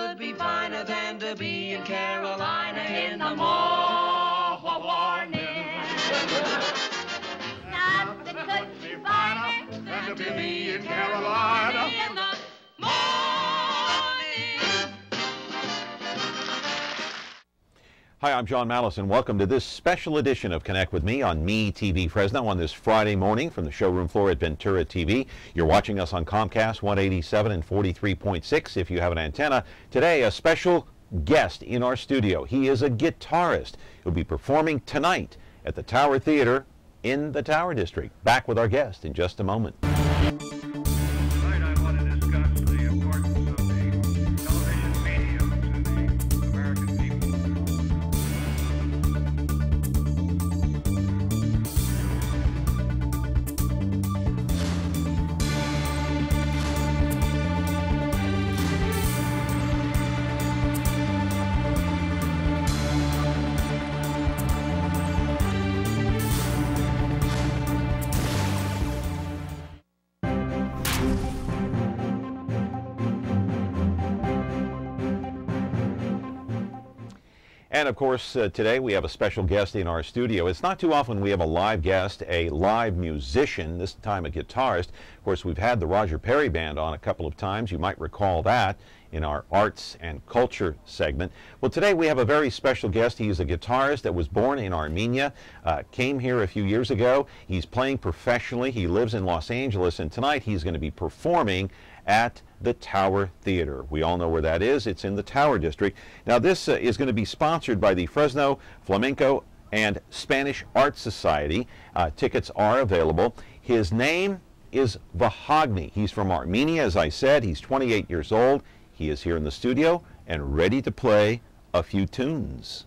could be finer than to be in Carolina in the morning. Nothing could be finer Than to be in Carolina in the morning. Hi, I'm John Malos, and welcome to this special edition of Connect with Me on TV Fresno on this Friday morning from the showroom floor at Ventura TV. You're watching us on Comcast 187 and 43.6 if you have an antenna. Today, a special guest in our studio. He is a guitarist. He'll be performing tonight at the Tower Theater in the Tower District. Back with our guest in just a moment. Tonight I want to discuss the importance of the television medium to the American people. And of course, today we have a special guest in our studio. It's not too often we have a live guest, a live musician, this time a guitarist. Of course, we've had the Roger Perry Band on a couple of times. You might recall that in our arts and culture segment. Well, today we have a very special guest. He is a guitarist that was born in Armenia, came here a few years ago. He's playing professionally. He lives in Los Angeles, and tonight he's going to be performing at the Tower Theater. We all know where that is. It's in the Tower District. Now, this is going to be sponsored by the Fresno Flemnco and Spanish Art Society. Tickets are available. His name is Vahagni. He's from Armenia, as I said. He's 28 years old. He is here in the studio and ready to play a few tunes.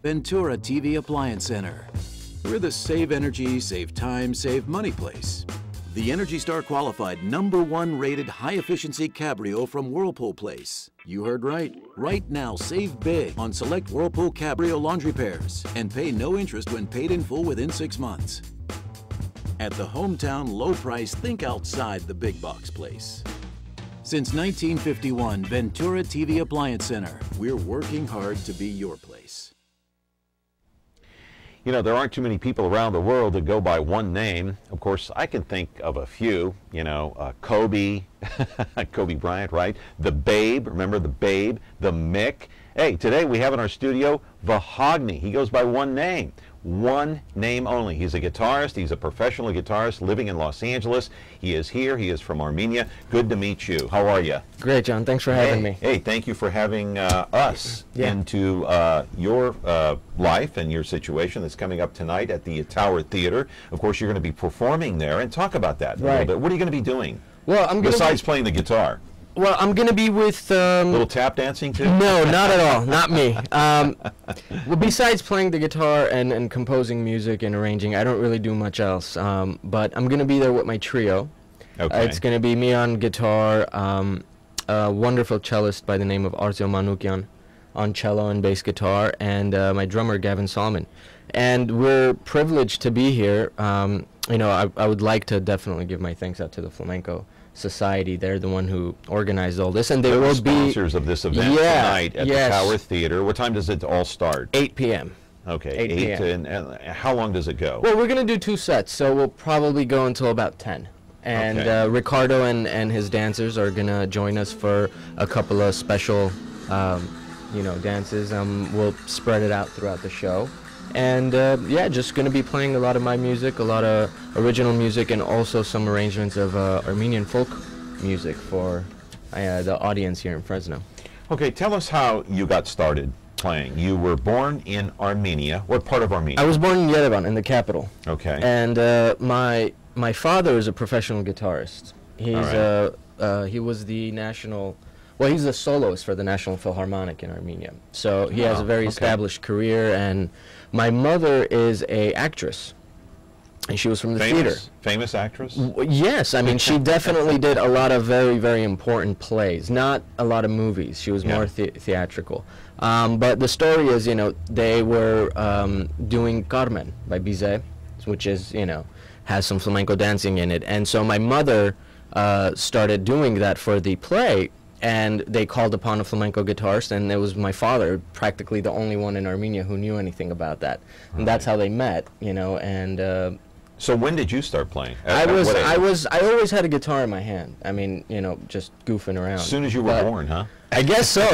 Ventura TV Appliance Center. We're the save energy, save time, save money place. The Energy Star qualified #1 rated high efficiency Cabrio from Whirlpool Place. You heard right. Right now, save big on select Whirlpool Cabrio laundry pairs and pay no interest when paid in full within 6 months. At the hometown low price, think outside the big box place. Since 1951, Ventura TV Appliance Center. We're working hard to be your place. You know, there aren't too many people around the world that go by one name. Of course, I can think of a few, you know, Kobe, Kobe Bryant, right? The Babe, remember the Babe, the Mick. Hey, today we have in our studio Vahagni. He goes by one name only. He's a guitarist. He's a professional guitarist living in Los Angeles. He is here. He is from Armenia. Good to meet you. How are you? Great, John. Thanks for having me. Hey, thank you for having us into your life and your situation that's coming up tonight at the Tower Theater. Of course, you're going to be performing there, and talk about that a little bit. What are you going to be doing? Well, besides playing the guitar. Well, I'm going to be with... a little tap dancing, too? No, not at all. Not me. Well, besides playing the guitar and composing music and arranging, I don't really do much else. But I'm going to be there with my trio. Okay. It's going to be me on guitar, a wonderful cellist by the name of Turgutyan on cello and bass guitar, and my drummer, Gavin Solomon. And we're privileged to be here. You know, I would like to definitely give my thanks out to the Flamenco Society. They're the one who organized all this, and they will be sponsors of this event tonight at the Tower Theater. What time does it all start? 8 p.m. Okay, 8 p.m. And how long does it go? Well, we're going to do 2 sets, so we'll probably go until about 10. And Ricardo and his dancers are going to join us for a couple of special, you know, dances. We'll spread it out throughout the show. And yeah, just going to be playing a lot of my music, a lot of original music, and also some arrangements of Armenian folk music for the audience here in Fresno. Okay, tell us how you got started playing. You were born in Armenia. What part of Armenia? I was born in Yerevan, in the capital. Okay. And my father is a professional guitarist. He's he was the national, well, he's the soloist for the National Philharmonic in Armenia. So he has a very established career. And my mother is a actress, and she was from the theater. Famous actress? Yes, I mean, she definitely did a lot of very, very important plays, not a lot of movies. She was more theatrical. But the story is, you know, they were doing Carmen by Bizet, which is, you know, has some flamenco dancing in it. And so my mother started doing that for the play, and they called upon a flamenco guitarist, and it was my father, practically the only one in Armenia who knew anything about that. And that's how they met, you know, and so when did you start playing? I always had a guitar in my hand. I mean, you know, just goofing around. As soon as you were born, huh? I guess so.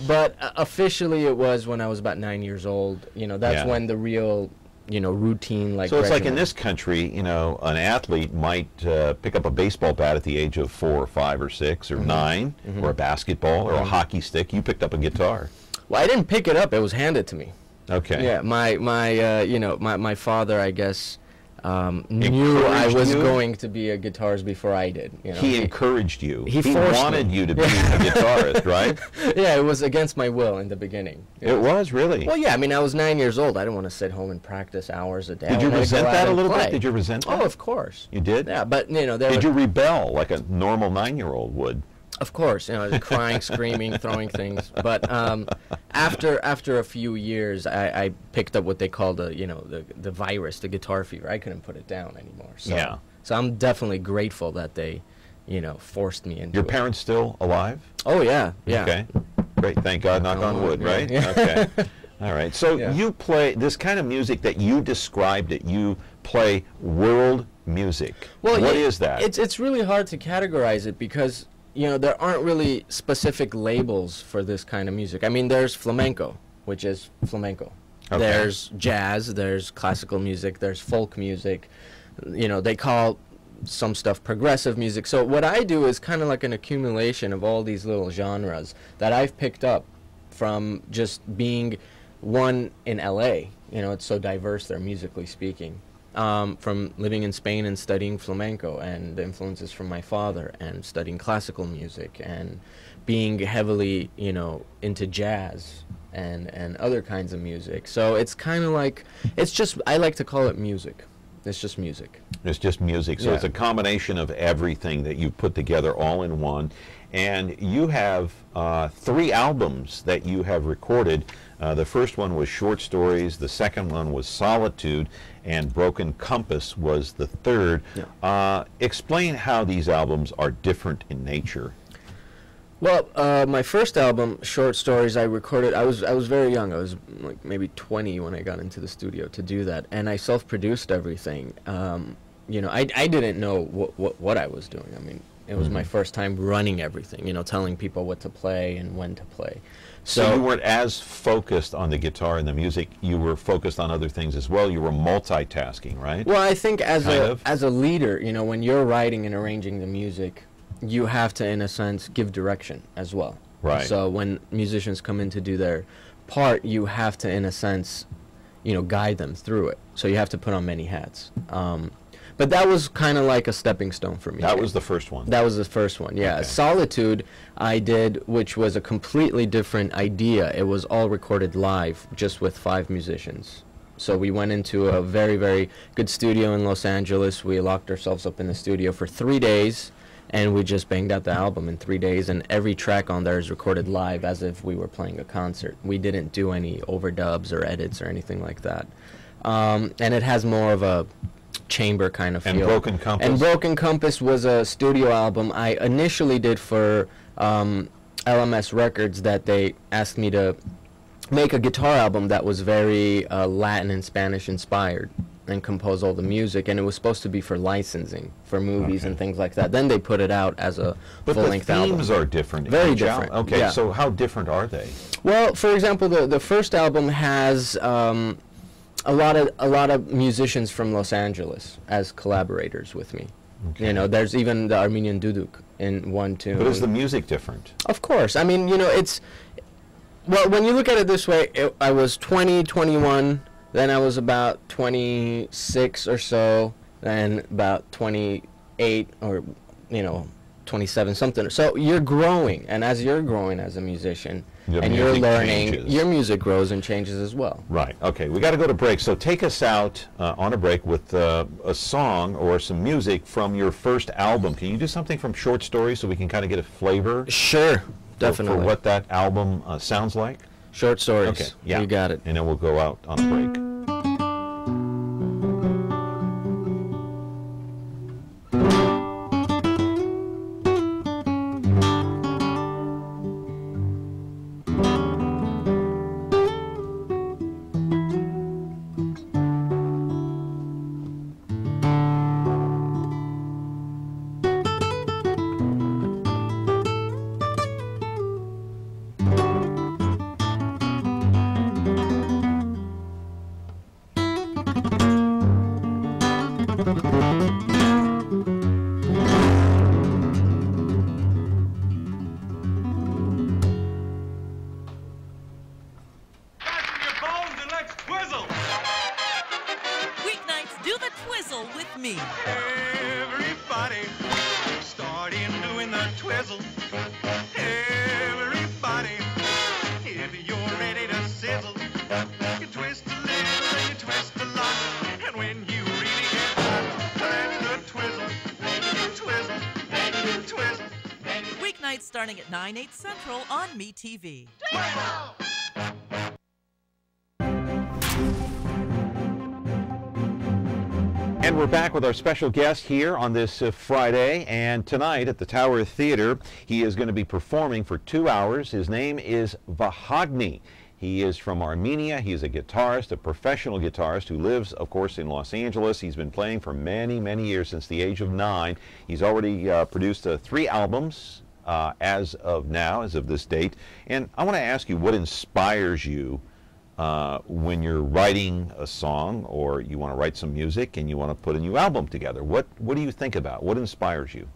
But officially it was when I was about 9 years old. You know, that's when the real, you know, routine, like. So it's like in this country, you know, an athlete might pick up a baseball bat at the age of 4 or 5 or 6 or 9, or a basketball or a hockey stick. You picked up a guitar. Well, I didn't pick it up; it was handed to me. Okay. Yeah, my father, I guess, knew I was going to be a guitarist before I did. You know? He encouraged you. He wanted you to be a guitarist, right? Yeah, it was against my will in the beginning. It was, really? Well, yeah, I mean, I was 9 years old. I didn't want to sit home and practice hours a day. Did you resent that a little bit? Did you resent that? Oh, of course. You did? Yeah, but, you know, did you rebel like a normal 9-year-old would? Of course, you know, crying, screaming, throwing things. But after a few years, I picked up what they call the virus, the guitar fever. I couldn't put it down anymore. So, so I'm definitely grateful that they, you know, forced me into it. Your parents still alive? Oh yeah, yeah. Okay, great. Thank God. Knock on wood, right? Yeah. Okay. All right. So you play this kind of music that you described it. You play world music. Well, what is that? It's really hard to categorize it because, you know, there aren't really specific labels for this kind of music. I mean, there's flamenco, which is flamenco. Okay. There's jazz, there's classical music, there's folk music. You know, they call some stuff progressive music. So what I do is kind of like an accumulation of all these little genres that I've picked up from just being one in LA. You know, it's so diverse there, musically speaking. From living in Spain and studying flamenco and the influences from my father and studying classical music and being heavily, you know, into jazz and other kinds of music. So it's kind of like, it's just, I like to call it music. It's just music. It's just music. So it's a combination of everything that you put together all in one. And you have 3 albums that you have recorded. The first one was Short Stories, the second one was Solitude, and Broken Compass was the third. Yeah. Explain how these albums are different in nature. Well, my first album, Short Stories, I recorded, I was very young. I was like maybe 20 when I got into the studio to do that, and I self-produced everything. You know, I didn't know what I was doing. I mean, it was my first time running everything, you know, telling people what to play and when to play. So you weren't as focused on the guitar and the music, you were focused on other things as well. You were multitasking, right? Well, I think as a leader, you know, when you're writing and arranging the music, you have to, in a sense, give direction as well. Right. So when musicians come in to do their part, you have to, in a sense, you know, guide them through it. So you have to put on many hats. But that was kind of like a stepping stone for me. That was the first one. That was the first one, yeah. Okay. Solitude I did, which was a completely different idea. It was all recorded live, just with 5 musicians. So we went into a very, very good studio in Los Angeles. We locked ourselves up in the studio for 3 days, and we just banged out the album in 3 days. And every track on there is recorded live as if we were playing a concert. We didn't do any overdubs or edits or anything like that. And it has more of a chamber kind of feel. And Broken Compass? And Broken Compass was a studio album I initially did for LMS Records, that they asked me to make a guitar album that was very Latin and Spanish inspired. and compose all the music, and it was supposed to be for licensing for movies and things like that. Then they put it out as a full-length album. But the themes are different. Very different. Okay, yeah. so how different are they? Well, for example, the first album has a lot of musicians from Los Angeles as collaborators with me. Okay. You know, there's even the Armenian duduk in one tune. But is the music different? Of course. I mean, you know, it's... Well, when you look at it this way, I was 20, 21, then I was about 26 or so, then about 28 or, you know, 27, something. So you're growing, and as you're growing as a musician, and you're learning, your music grows and changes as well. Right. Okay, we got to go to break. So take us out on a break with a song or some music from your first album. Can you do something from Short Stories so we can kind of get a flavor? Sure, definitely. For what that album sounds like? Short Stories. Okay, yeah. You got it. And then we'll go out on a break. Everybody starting doing the twizzle. Everybody, if you're ready to sizzle, you twist a little and you twist a lot. And when you really get hot, that's the twizzle, twizzle, twizzle. Weeknights starting at 9/8 Central on MeTV. Twizzle! And we're back with our special guest here on this Friday, and tonight at the Tower Theater, he is going to be performing for 2 hours. His name is Vahagni. He is from Armenia. He is a guitarist, a professional guitarist who lives, of course, in Los Angeles. He's been playing for many, many years, since the age of 9. He's already produced 3 albums as of now, as of this date. And I want to ask you, what inspires you when you're writing a song, or you want to write some music and you want to put a new album together? What do you think about? What inspires you?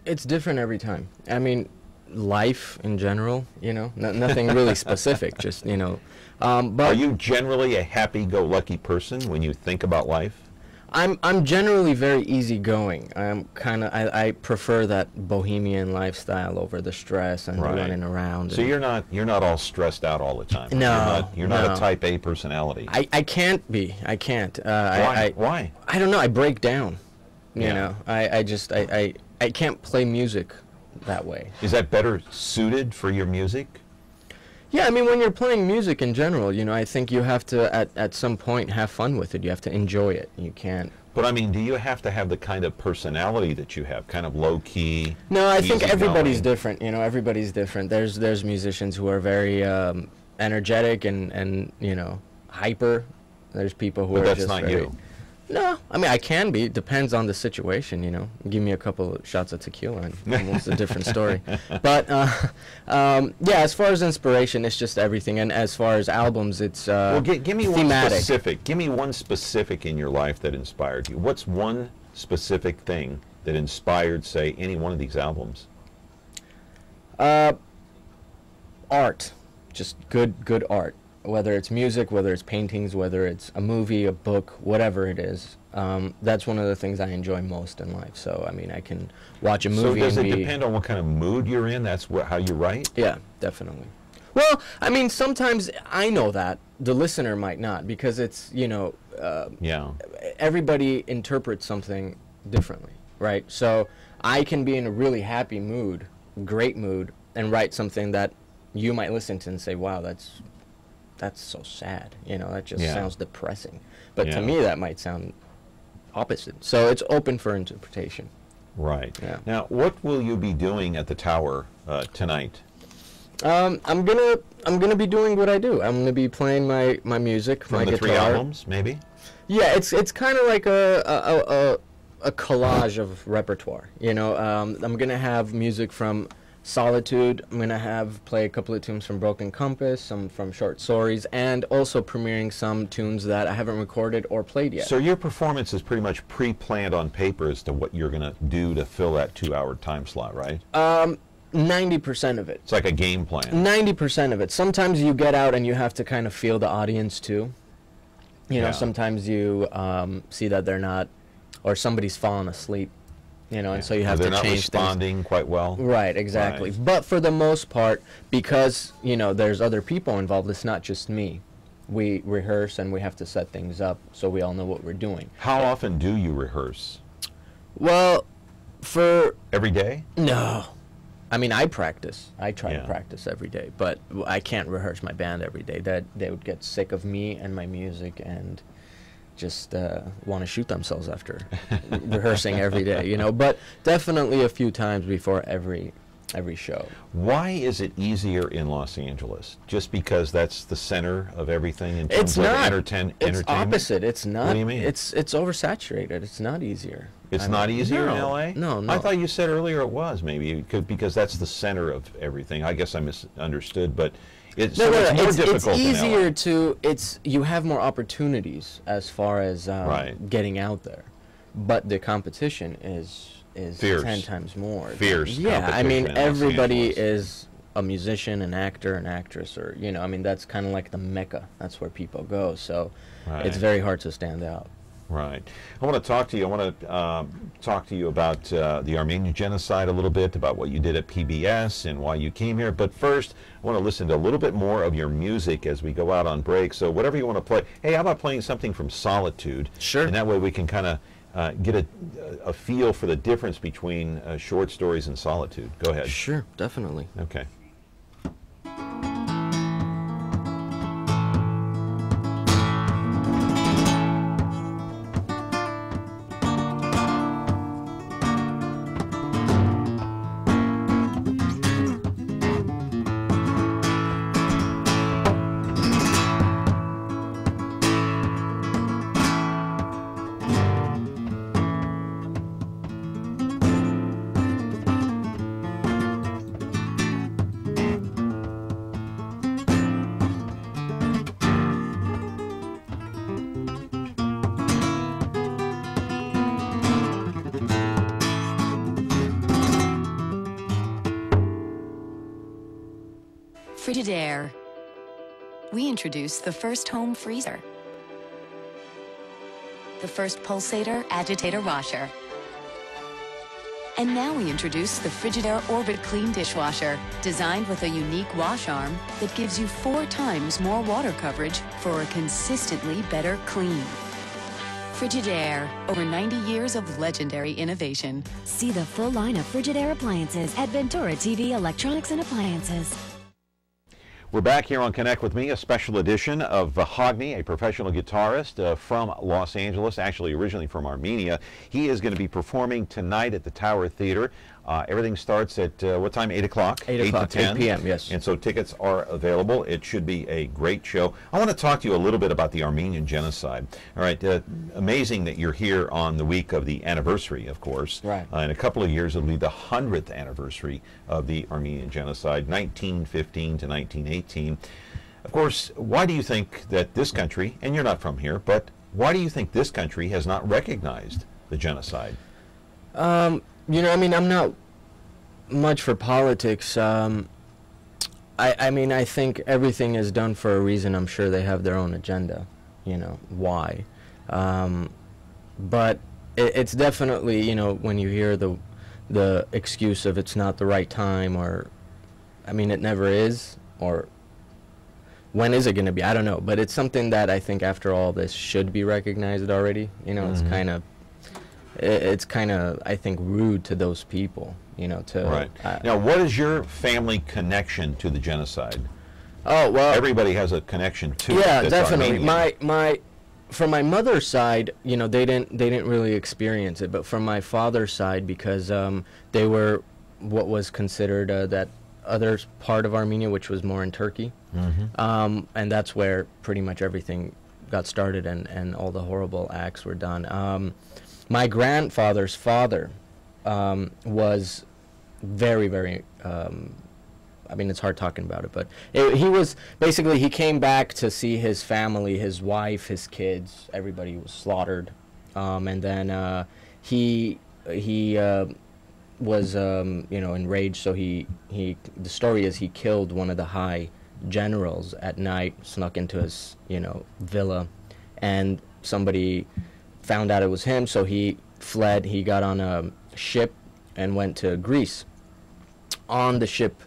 It's different every time. I mean, life in general, you know, nothing really specific, just, you know. But are you generally a happy-go-lucky person when you think about life? I'm generally very easygoing. I prefer that bohemian lifestyle over the stress and the running around. So you're not all stressed out all the time. No, you're not a Type A personality. I can't be. I can't. Why? Why? I don't know. I break down. You know. I can't play music that way. Is that better suited for your music? Yeah, I mean, when you're playing music in general, you know, I think you have to, at some point, have fun with it. You have to enjoy it. You can't. But, I mean, do you have to have the kind of personality that you have, kind of low-key? No, I think everybody's different. You know, everybody's different. There's musicians who are very energetic and, you know, hyper. There's people who are just But that's not you. No, I mean, I can be. It depends on the situation, you know. Give me a couple of shots of tequila and it's a different story. But, yeah, as far as inspiration, it's just everything. And as far as albums, it's well, give me thematic. One specific. Give me one specific in your life that inspired you. What's one specific thing that inspired, say, any one of these albums? Art. Just good art. Whether it's music, whether it's paintings, whether it's a movie, a book, whatever it is, that's one of the things I enjoy most in life. So, I mean, I can watch a movie. So does it depend on what kind of mood you're in? That's how you write? Yeah, definitely. Well, I mean, sometimes I know that. The listener might not, because it's, you know, everybody interprets something differently, right? So I can be in a really happy mood, great mood, and write something that you might listen to and say, wow, that's so sad, you know, that just sounds depressing. But to me, that might sound opposite. So it's open for interpretation. Right. Yeah. Now, what will you be doing at the Tower tonight? I'm gonna be doing what I do. I'm gonna be playing my music, From my the guitar. 3 albums, maybe? Yeah, it's kind of like a collage of repertoire. You know, I'm gonna have music from Solitude. I'm gonna play a couple of tunes from Broken Compass, some from Short Stories, and also premiering some tunes that I haven't recorded or played yet. So your performance is pretty much pre-planned on paper as to what you're going to do to fill that 2-hour time slot, right? 90% of it. It's like a game plan. 90% of it. Sometimes you get out and you have to kind of feel the audience too. You know, Yeah. sometimes you see that they're not, or somebody's fallen asleep. You know, and so you have They're to not change responding quite well. things. Right, exactly. Right. But for the most part, because, you know, there's other people involved, it's not just me. We rehearse and we have to set things up so we all know what we're doing. How often do you rehearse? Well, Every day? No. I mean, I practice. I try Yeah. to practice every day, but I can't rehearse my band every day. That they would get sick of me and my music and just want to shoot themselves after rehearsing every day, you know. But definitely a few times before every show. Why is it easier in Los Angeles? Just because that's the center of everything in terms It's of not. It's entertainment? opposite. It's not. What do you mean? It's oversaturated. It's not easier. It's I not mean, easier in no, LA? No, no. I thought you said earlier it was, maybe, because that's the center of everything. I guess I misunderstood, but it's, No, so no, it's no, more it's difficult in easier LA. to, you have more opportunities as far as Right. getting out there, but the competition is Fierce. 10 times more. Fierce Yeah, I competition mean, in Los everybody Angeles. is a musician, an actor, an actress, or, you know, I mean, that's kind of like the mecca. That's where people go, so Right. it's very hard to stand out. Right. I want to talk to you. I want to talk to you about the Armenian genocide a little bit, about what you did at PBS and why you came here. But first, I want to listen to a little bit more of your music as we go out on break. So whatever you want to play. Hey, how about playing something from Solitude? Sure. And that way we can kind of get a feel for the difference between Short Stories and Solitude. Go ahead. Sure, definitely. Okay. Frigidaire. We introduced the first home freezer, the first pulsator agitator washer, and now we introduce the Frigidaire Orbit Clean Dishwasher, designed with a unique wash arm that gives you 4 times more water coverage for a consistently better clean. Frigidaire, over 90 years of legendary innovation. See the full line of Frigidaire appliances at Ventura TV Electronics and Appliances. We're back here on Connect With Me, a special edition of Vahagni, a professional guitarist from Los Angeles, actually originally from Armenia. He is going to be performing tonight at the Tower Theater. Everything starts at what time? 8 o'clock? 8 o'clock, to 10. 8 p.m., yes. And so tickets are available. It should be a great show. I want to talk to you a little bit about the Armenian genocide. All right, amazing that you're here on the week of the anniversary, of course. Right. In a couple of years, it'll be the 100th anniversary of the Armenian genocide, 1915 to 1918. Of course, why do you think that this country, and you're not from here, but why do you think this country has not recognized the genocide? You know, I mean, I'm not much for politics. I mean, I think everything is done for a reason. I'm sure they have their own agenda, you know, why. But it's definitely, you know, when you hear the excuse of it's not the right time, or, I mean, it never is, or when is it going to be? I don't know. But it's something that I think after all this should be recognized already. You know, it's kind of, I think, rude to those people, you know, to... Right. Now, what is your family connection to the genocide? Oh, well... Everybody has a connection to it. Yeah, that's definitely. Armenian. From my mother's side, you know, they didn't really experience it, but from my father's side, because they were what was considered that other part of Armenia, which was more in Turkey. And that's where pretty much everything got started, and all the horrible acts were done. My grandfather's father was very, very, I mean, it's hard talking about it, but he was, basically, he came back to see his family, his wife, his kids, everybody was slaughtered. And then he was, you know, enraged, so the story is he killed one of the high generals at night, snuck into his, you know, villa, and somebody found out it was him, so he fled. He got on a ship and went to Greece. On the ship,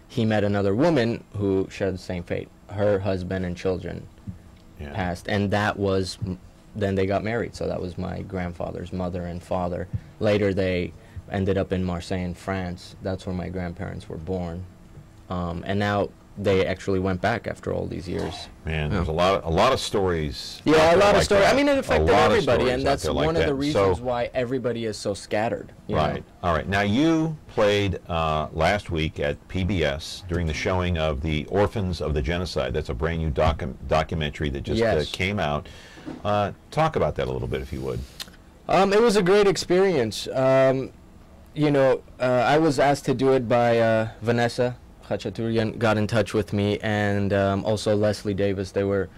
he met another woman who shared the same fate. Her husband and children passed, and that was, then they got married, so that was my grandfather's mother and father. Later, they ended up in Marseille in France. That's where my grandparents were born. And now they actually went back after all these years. Man, there's a lot of stories. Yeah, a lot of like stories. that. I mean, it affected everybody, and that's like one of that. the reasons why everybody is so scattered. Right. All right. Now, you played last week at PBS during the showing of The Orphans of the Genocide. That's a brand new documentary that just came out. Talk about that a little bit, if you would. It was a great experience. You know, I was asked to do it by Vanessa Turgutyan, got in touch with me, and also Leslie Davis. They were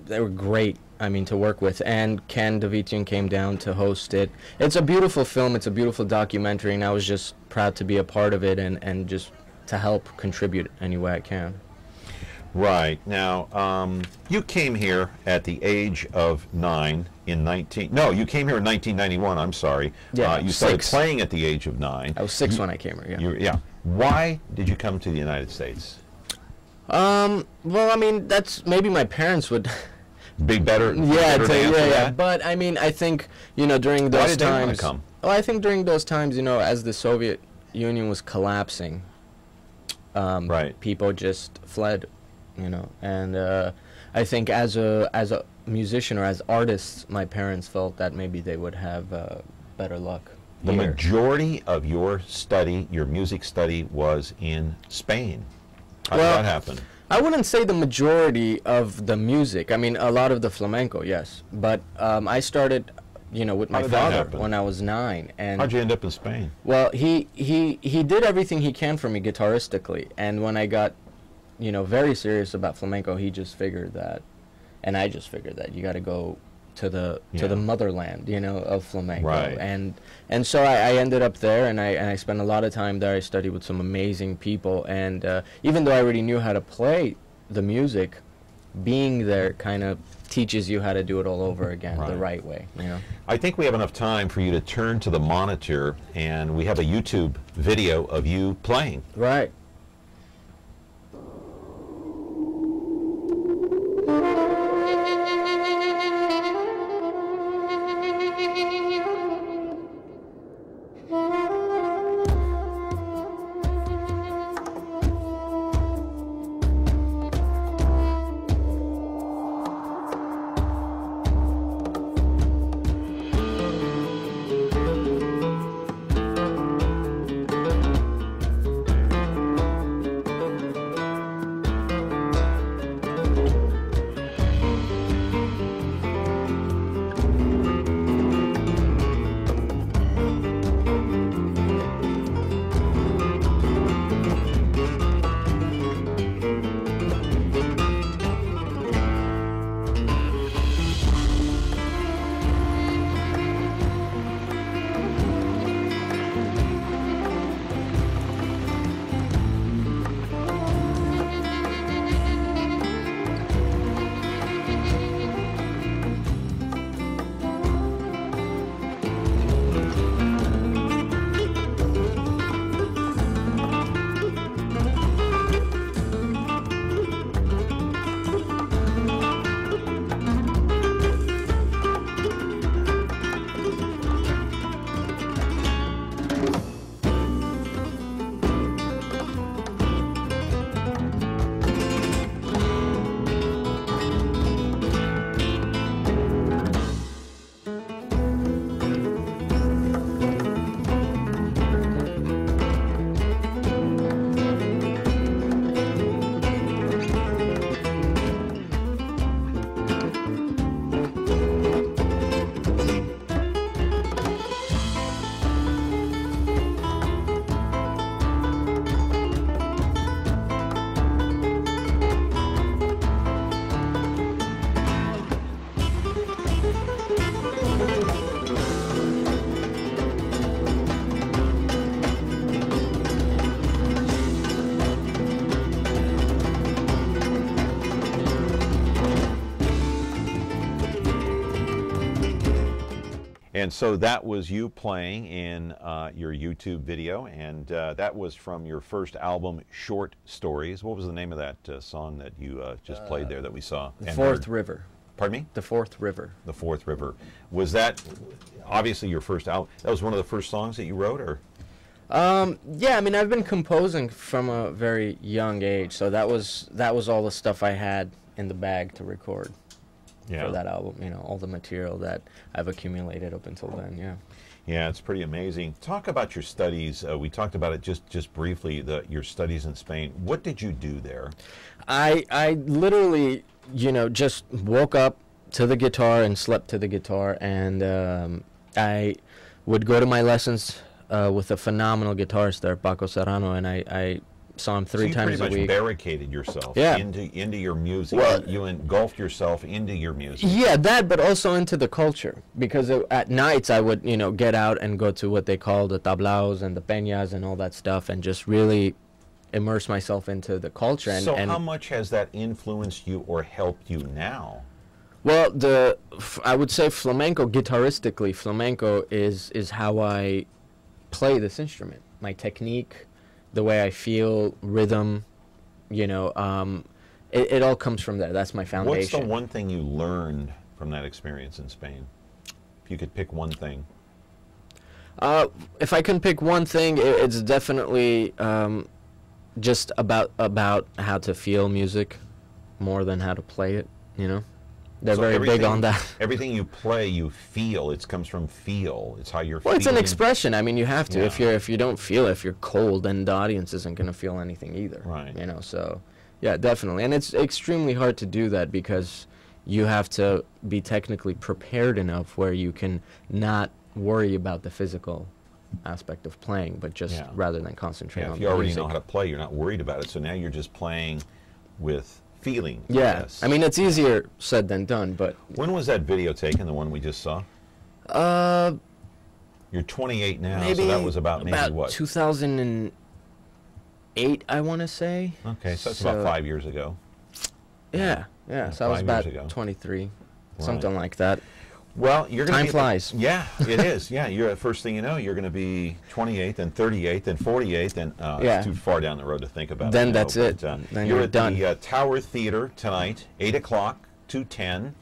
great, I mean, to work with. And Ken Davitian came down to host it. It's a beautiful film. It's a beautiful documentary, and I was just proud to be a part of it and just to help contribute any way I can. Right. Now, you came here at the age of 9 in you came here in 1991, I'm sorry. Yeah, you started playing at the age of 9. I was 6 when I came here, yeah. Why did you come to the United States? Well, I mean, that's, maybe my parents would be better. Yeah. But I mean, I think, you know, during those Why did times. They want to come? Well, I think during those times, you know, as the Soviet Union was collapsing, people just fled, you know, and I think as a musician or as artists, my parents felt that maybe they would have better luck. The majority of your study, your music study, was in Spain. How did that happen? I wouldn't say the majority of the music. I mean, a lot of the flamenco, yes. But I started, you know, with my father when I was 9. And how'd you end up in Spain? Well, he did everything he can for me guitaristically. And when I got, you know, very serious about flamenco, he just figured that, and I just figured that you got to go to the motherland, you know, of flamenco. Right. And so I ended up there, and I spent a lot of time there. I studied with some amazing people, and even though I already knew how to play the music, being there kind of teaches you how to do it all over again the right way, you know. I think we have enough time for you to turn to the monitor, and we have a YouTube video of you playing. Right. And so that was you playing in your YouTube video, and that was from your first album, Short Stories. What was the name of that song that you just played there that we saw? The Fourth River. Pardon me? The Fourth River. The Fourth River. Was that obviously your first album? That was one of the first songs that you wrote, or? Yeah, I mean, I've been composing from a very young age, so that was all the stuff I had in the bag to record. Yeah. For that album, you know, all the material that I've accumulated up until then, yeah. Yeah, it's pretty amazing. Talk about your studies. We talked about it just briefly, your studies in Spain. What did you do there? I literally, you know, just woke up to the guitar and slept to the guitar, and I would go to my lessons with a phenomenal guitarist there, Paco Serrano, and I saw him three times a week. So you pretty much barricaded yourself into your music. Well, you engulfed yourself into your music. Yeah, that, but also into the culture. Because at nights I would, you know, get out and go to what they call the tablaos and the peñas and all that stuff, and just really immerse myself into the culture. And, so how much has that influenced you or helped you now? Well, I would say flamenco, guitaristically, flamenco is how I play this instrument. My technique, the way I feel, rhythm, you know, it all comes from there. That's my foundation. What's the one thing you learned from that experience in Spain? If you could pick one thing. If I can pick one thing, it's definitely just about how to feel music more than how to play it, you know? They're very big on that. Everything you play, you feel. It comes from feel. It's how you're feeling. Well, it's an expression. I mean, you have to. Yeah. If you don't feel it, if you're cold, then the audience isn't going to feel anything either. Right. You know, so, yeah, definitely. And it's extremely hard to do that because you have to be technically prepared enough where you can not worry about the physical aspect of playing, but just rather than concentrate on the music. If you already know how to play, you're not worried about it. So now you're just playing with feeling. Yeah, I mean, it's easier said than done, but... When was that video taken, the one we just saw? You're 28 now, so that was about maybe what? 2008, I want to say. Okay, so that's about 5 years ago. Yeah, so I was about 23, something like that. Well, you're going to Time flies. Yeah, it is. Yeah, you're first thing you know, you're going to be 28th, then 38th, then 48th, and it's too far down the road to think about. Then that's it. Then you're done. You're at the Tower Theater tonight, 8 o'clock to 10,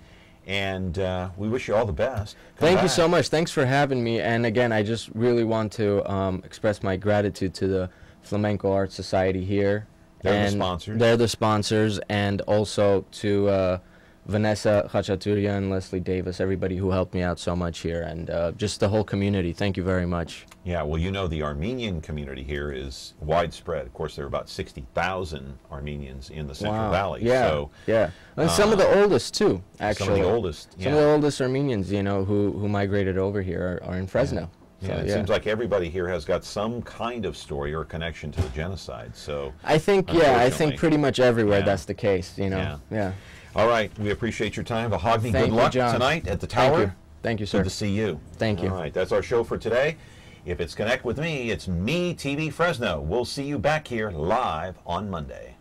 and we wish you all the best. Thank you so much. Thanks for having me. And again, I just really want to express my gratitude to the Flamenco Art Society here. They're the sponsors. They're the sponsors, and also to Vanessa Khachaturian and Leslie Davis, everybody who helped me out so much here, and just the whole community. Thank you very much. Yeah, well, you know, the Armenian community here is widespread. Of course, there are about 60,000 Armenians in the Central Valley. Yeah, so, and some of the oldest, too, actually. Some of the oldest, Some of the oldest Armenians, you know, who migrated over here are in Fresno. Yeah, it seems like everybody here has got some kind of story or connection to the genocide. So I think, I think pretty much everywhere that's the case, you know. Yeah. All right, we appreciate your time. Vahagni, good luck John. tonight at the Tower. Thank you, sir. Good to see you. Thank you. All right, that's our show for today. If it's Connect with me, it's Me TV Fresno. We'll see you back here live on Monday.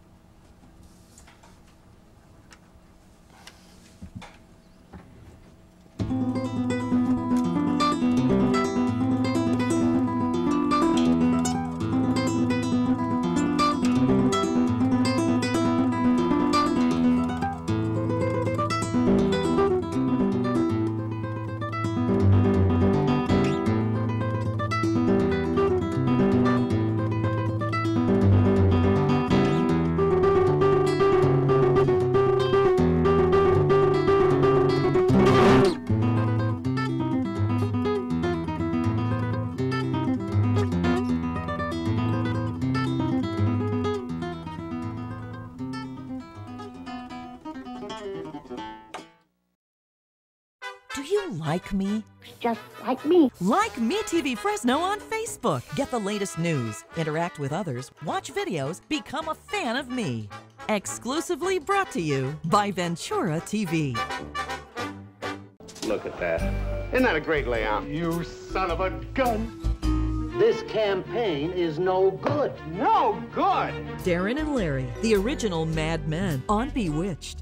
Do you like me? Just like me. Like Me TV Fresno on Facebook. Get the latest news, interact with others, watch videos, become a fan of me. Exclusively brought to you by Ventura TV. Look at that. Isn't that a great layout? You son of a gun. This campaign is no good. No good? Darren and Larry, the original Mad Men on Bewitched.